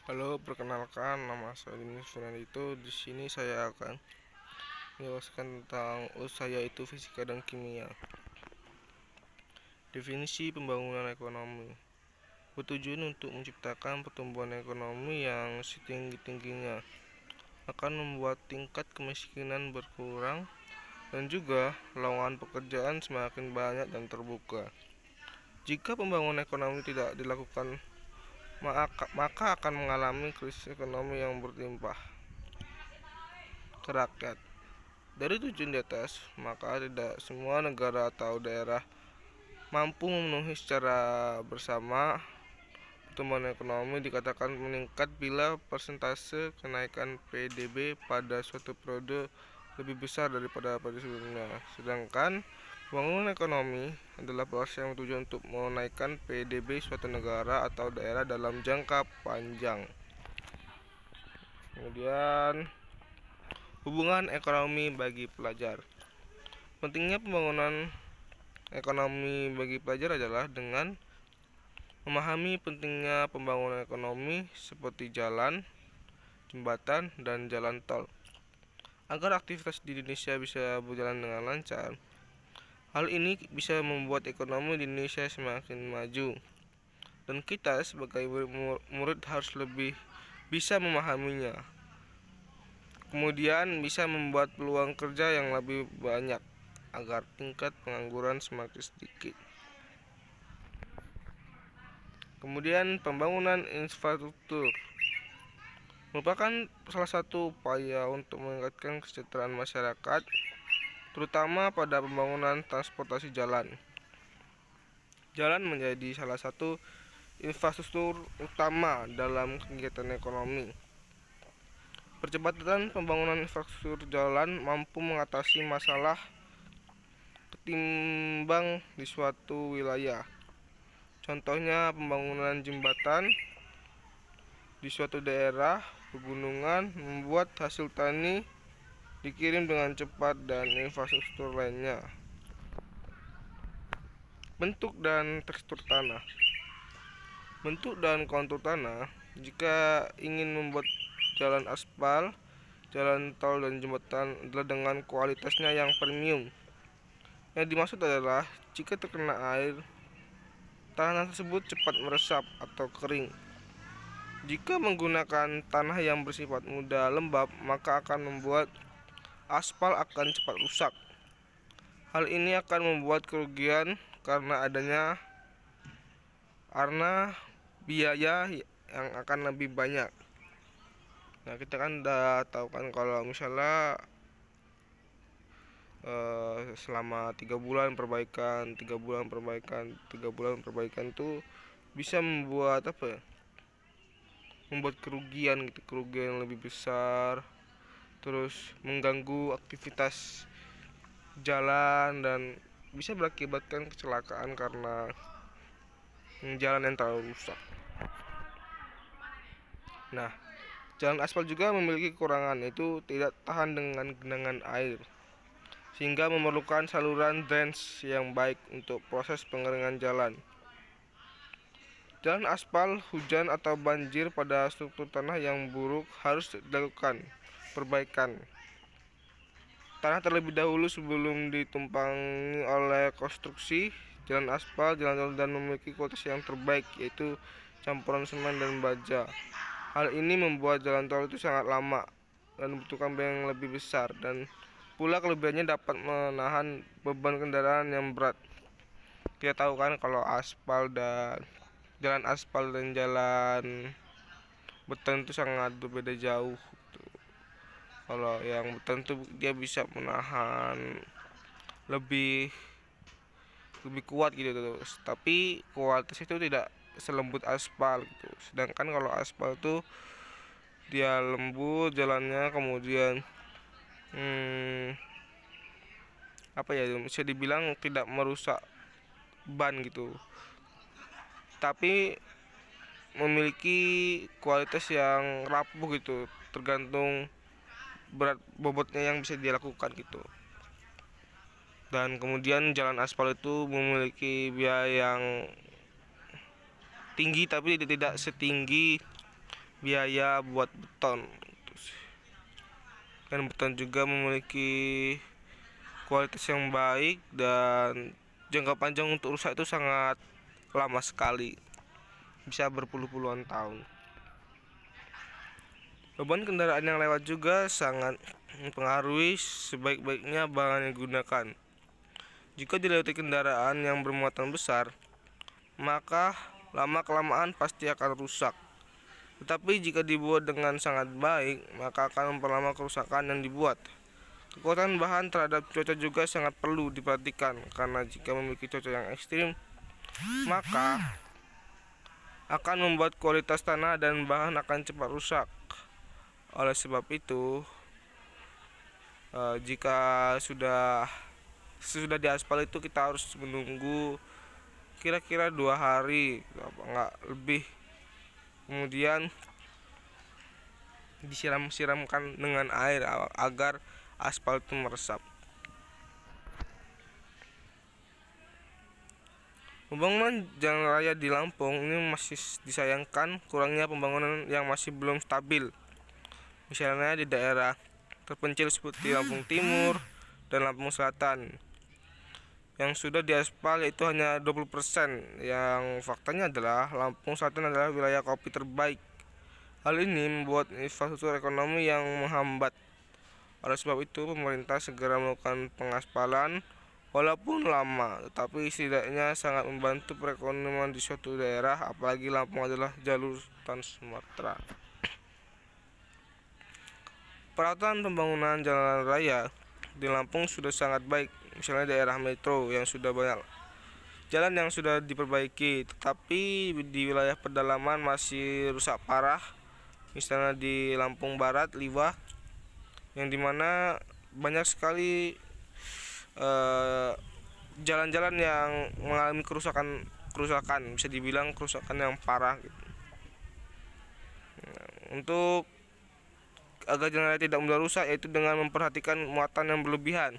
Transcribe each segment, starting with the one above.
Halo, perkenalkan nama saya Dinis Fernandito. Di sini saya akan menjelaskan tentang saya itu fisika dan kimia. Definisi pembangunan ekonomi bertujuan untuk menciptakan pertumbuhan ekonomi yang setinggi-tingginya, akan membuat tingkat kemiskinan berkurang dan juga lowongan pekerjaan semakin banyak dan terbuka. Jika pembangunan ekonomi tidak dilakukan, maka akan mengalami krisis ekonomi yang berlimpah ke rakyat. Dari tujuan di atas, maka tidak semua negara atau daerah mampu memenuhi secara bersama. Pertumbuhan ekonomi dikatakan meningkat bila persentase kenaikan PDB pada suatu periode lebih besar daripada pada sebelumnya. Sedangkan pembangunan ekonomi adalah proses yang bertujuan untuk menaikkan PDB suatu negara atau daerah dalam jangka panjang. Kemudian, hubungan ekonomi bagi pelajar. Pentingnya pembangunan ekonomi bagi pelajar adalah dengan memahami pentingnya pembangunan ekonomi seperti jalan, jembatan, dan jalan tol. Agar aktivitas di Indonesia bisa berjalan dengan lancar, hal ini bisa membuat ekonomi di Indonesia semakin maju. Dan kita sebagai murid harus lebih bisa memahaminya. Kemudian bisa membuat peluang kerja yang lebih banyak agar tingkat pengangguran semakin sedikit. Kemudian pembangunan infrastruktur merupakan salah satu upaya untuk meningkatkan kesejahteraan masyarakat, terutama pada pembangunan transportasi jalan. Jalan menjadi salah satu infrastruktur utama dalam kegiatan ekonomi. Percepatan pembangunan infrastruktur jalan mampu mengatasi masalah ketimbang di suatu wilayah. Contohnya pembangunan jembatan di suatu daerah pegunungan membuat hasil tani dikirim dengan cepat dan infrastruktur lainnya. Bentuk dan tekstur tanah. Bentuk dan kontur tanah. Jika ingin membuat jalan aspal, jalan tol dan jembatan adalah dengan kualitasnya yang premium. Yang dimaksud adalah jika terkena air, tanah tersebut cepat meresap atau kering. Jika menggunakan tanah yang bersifat mudah lembab, maka akan membuat aspal akan cepat rusak. Hal ini akan membuat kerugian karena biaya yang akan lebih banyak. Nah, kita kan udah tahu kan kalau misalnya selama 3 bulan perbaikan, 3 bulan perbaikan tuh bisa membuat apa ya? Membuat kerugian gitu, kerugian yang lebih besar, terus mengganggu aktivitas jalan dan bisa berakibatkan kecelakaan karena jalan yang terlalu rusak. Nah, jalan aspal juga memiliki kekurangan, yaitu tidak tahan dengan genangan air, sehingga memerlukan saluran drainase yang baik untuk proses pengeringan jalan. Jalan aspal, hujan atau banjir pada struktur tanah yang buruk harus dilakukan perbaikan tanah terlebih dahulu sebelum ditumpangi oleh konstruksi jalan aspal. Jalan tol dan memiliki kualitas yang terbaik, yaitu campuran semen dan baja. Hal ini membuat jalan tol itu sangat lama dan membutuhkan biaya yang lebih besar, dan pula kelebihannya dapat menahan beban kendaraan yang berat. Kita tahu kan kalau jalan aspal dan jalan beton itu sangat berbeda jauh. Kalau yang beton itu dia bisa menahan lebih kuat gitu terus, tapi kualitas itu tidak selembut aspal gitu. Sedangkan kalau aspal itu dia lembut jalannya, kemudian apa ya, bisa dibilang tidak merusak ban gitu, tapi memiliki kualitas yang rapuh gitu, tergantung berat bobotnya yang bisa dia lakukan gitu. Dan kemudian jalan aspal itu memiliki biaya yang tinggi, tapi tidak setinggi biaya buat beton. Dan beton juga memiliki kualitas yang baik dan jangka panjang untuk rusak itu sangat lama sekali, bisa berpuluh-puluhan tahun. Beban kendaraan yang lewat juga sangat mempengaruhi sebaik-baiknya bahan yang digunakan. Jika dilewati kendaraan yang bermuatan besar, maka lama-kelamaan pasti akan rusak. Tetapi jika dibuat dengan sangat baik, maka akan memperlama kerusakan yang dibuat. Kekuatan bahan terhadap cuaca juga sangat perlu diperhatikan, karena jika memiliki cuaca yang ekstrim, maka akan membuat kualitas tanah dan bahan akan cepat rusak. Oleh sebab itu, jika sudah diaspal itu kita harus menunggu kira-kira 2 hari, apa enggak lebih. Kemudian disiram-siramkan dengan air agar aspal itu meresap. Pembangunan jalan raya di Lampung ini masih disayangkan kurangnya pembangunan yang masih belum stabil. Misalnya di daerah terpencil seperti Lampung Timur dan Lampung Selatan, yang sudah diaspal itu hanya 20%. Yang faktanya adalah Lampung Selatan adalah wilayah kopi terbaik. Hal ini membuat infrastruktur ekonomi yang menghambat. Oleh sebab itu, pemerintah segera melakukan pengaspalan walaupun lama, tetapi setidaknya sangat membantu perekonomian di suatu daerah, apalagi Lampung adalah jalur Trans Sumatera. Perawatan pembangunan jalan raya di Lampung sudah sangat baik. Misalnya daerah metro yang sudah banyak jalan yang sudah diperbaiki, tetapi di wilayah pedalaman masih rusak parah. Misalnya di Lampung Barat, Liwah, yang dimana banyak sekali jalan-jalan yang mengalami kerusakan, bisa dibilang kerusakan yang parah gitu. Untuk agar jalan raya tidak mudah rusak, yaitu dengan memperhatikan muatan yang berlebihan.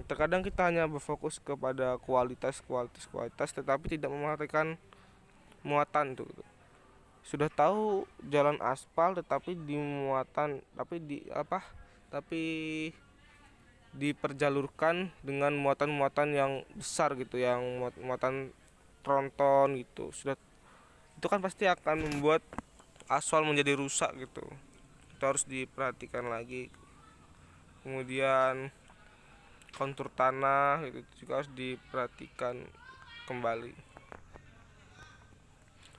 Terkadang kita hanya berfokus kepada kualitas, tetapi tidak memperhatikan muatan itu. Sudah tahu jalan aspal, tetapi di muatan, tapi diperjalurkan dengan muatan-muatan yang besar gitu, yang muatan tronton gitu. Itu kan pasti akan membuat aspal menjadi rusak gitu. Itu harus diperhatikan lagi. Kemudian kontur tanah itu juga harus diperhatikan kembali.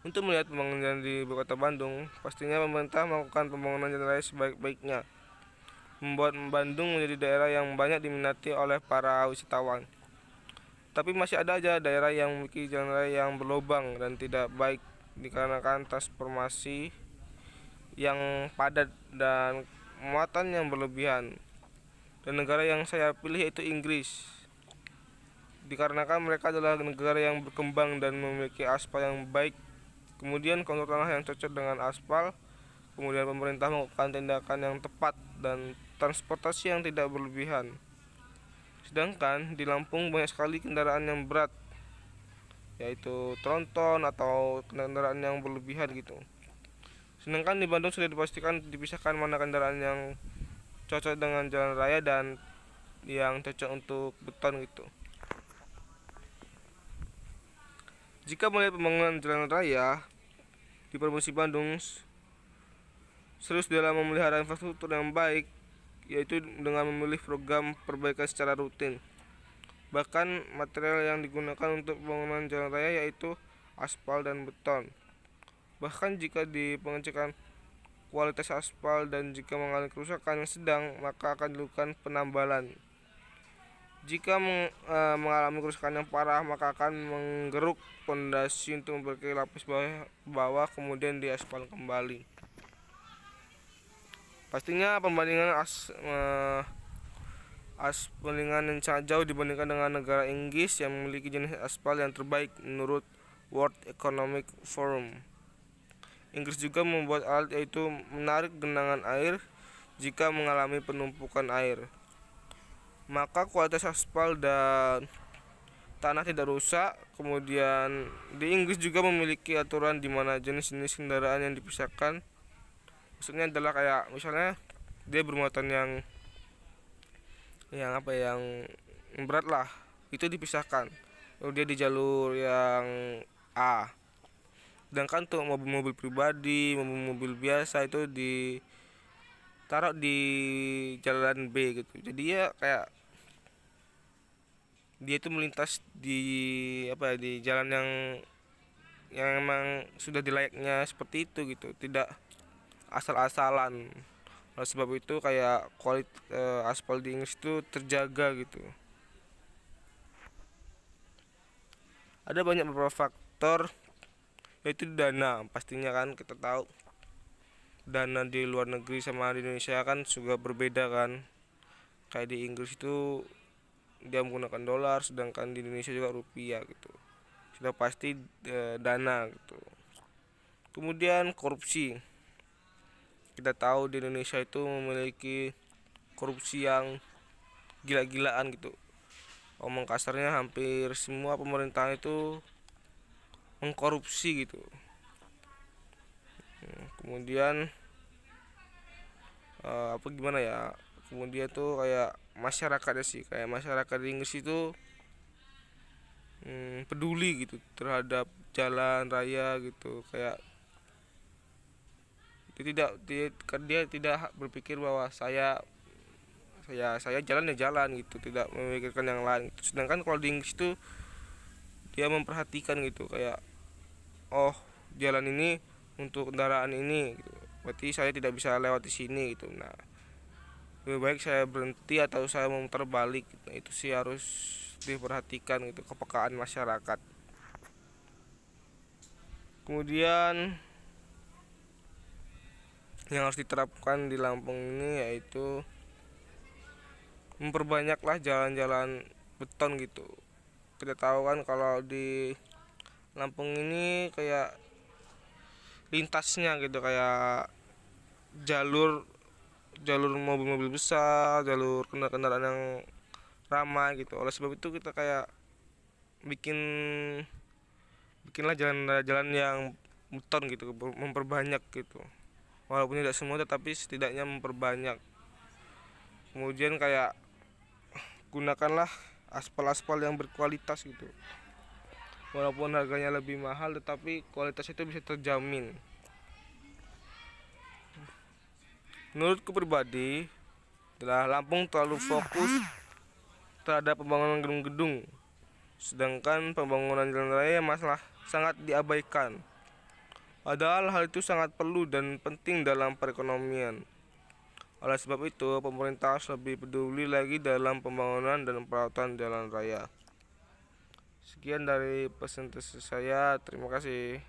Untuk melihat pembangunan di Ibu Kota Bandung, pastinya pemerintah melakukan pembangunan jalan raya sebaik-baiknya, membuat Bandung menjadi daerah yang banyak diminati oleh para wisatawan. Tapi masih ada aja daerah yang memiliki jalan raya yang berlubang dan tidak baik dikarenakan transformasi yang padat dan muatan yang berlebihan. Dan negara yang saya pilih yaitu Inggris, dikarenakan mereka adalah negara yang berkembang dan memiliki aspal yang baik, kemudian kontur tanah yang cocok dengan aspal, kemudian pemerintah melakukan tindakan yang tepat dan transportasi yang tidak berlebihan. Sedangkan di Lampung banyak sekali kendaraan yang berat, yaitu tronton atau kendaraan yang berlebihan gitu. Sedangkan di Bandung sudah dipastikan dipisahkan mana kendaraan yang cocok dengan jalan raya dan yang cocok untuk beton gitu. Jika melihat pembangunan jalan raya di Provinsi Bandung serius dalam memelihara infrastruktur yang baik, yaitu dengan memilih program perbaikan secara rutin. Bahkan material yang digunakan untuk pembangunan jalan raya yaitu aspal dan beton. Bahkan jika di pengecekan kualitas aspal dan jika mengalami kerusakan yang sedang, maka akan dilakukan penambalan. Jika mengalami kerusakan yang parah, maka akan menggeruk pondasi untuk memperbaiki lapis bawah kemudian diaspal kembali. Pastinya pembandingan aspal yang sangat jauh dibandingkan dengan negara Inggris yang memiliki jenis aspal yang terbaik menurut World Economic Forum. Inggris juga membuat alat yaitu menarik genangan air jika mengalami penumpukan air. Maka kualitas aspal dan tanah tidak rusak. Kemudian di Inggris juga memiliki aturan di mana jenis-jenis kendaraan yang dipisahkan. Maksudnya adalah kayak misalnya dia bermuatan yang berat lah, itu dipisahkan. Dia di jalur yang A. Sedangkan untuk mobil-mobil pribadi, mobil-mobil biasa itu ditaruh di jalan B gitu. Jadi ya kayak dia itu melintas di di jalan yang emang sudah dilayaknya seperti itu gitu, tidak asal-asalan. Oleh sebab itu kayak aspal di Inggris itu terjaga gitu. Ada banyak beberapa faktor, yaitu dana. Pastinya kan kita tahu dana di luar negeri sama di Indonesia kan juga berbeda kan. Kayak di Inggris itu dia menggunakan dolar, sedangkan di Indonesia juga rupiah gitu. Sudah pasti dana gitu. Kemudian korupsi. Kita tahu di Indonesia itu memiliki korupsi yang gila-gilaan gitu. Omong kasarnya hampir semua pemerintahan itu mengkorupsi gitu. Kemudian apa gimana ya? Kemudian tuh kayak masyarakatnya sih, kayak masyarakat di Inggris itu peduli gitu terhadap jalan raya gitu, kayak dia tidak berpikir bahwa saya jalan ya jalan gitu, tidak memikirkan yang lain gitu. Sedangkan kalau di Inggris itu dia memperhatikan gitu, kayak oh jalan ini untuk kendaraan ini gitu, berarti saya tidak bisa lewat di sini gitu. Nah, lebih baik saya berhenti atau saya memutar balik gitu. Nah, itu sih harus diperhatikan gitu, kepekaan masyarakat. Kemudian yang harus diterapkan di Lampung ini yaitu memperbanyaklah jalan-jalan beton gitu. Kita tahu kan kalau di Lampung ini kayak lintasnya gitu, kayak jalur jalur mobil-mobil besar, jalur kendaraan yang ramai gitu. Oleh sebab itu kita kayak bikin bikinlah jalan-jalan yang beton gitu, memperbanyak gitu. Walaupun tidak semua, tetapi setidaknya memperbanyak. Kemudian kayak gunakanlah aspal-aspal yang berkualitas gitu. Walaupun harganya lebih mahal, tetapi kualitas itu bisa terjamin. Menurutku pribadi, Lampung terlalu fokus terhadap pembangunan gedung-gedung, sedangkan pembangunan jalan raya masalah sangat diabaikan. Padahal hal itu sangat perlu dan penting dalam perekonomian. Oleh sebab itu, pemerintah harus lebih peduli lagi dalam pembangunan dan perawatan jalan raya. Sekian dari presentasi saya, terima kasih.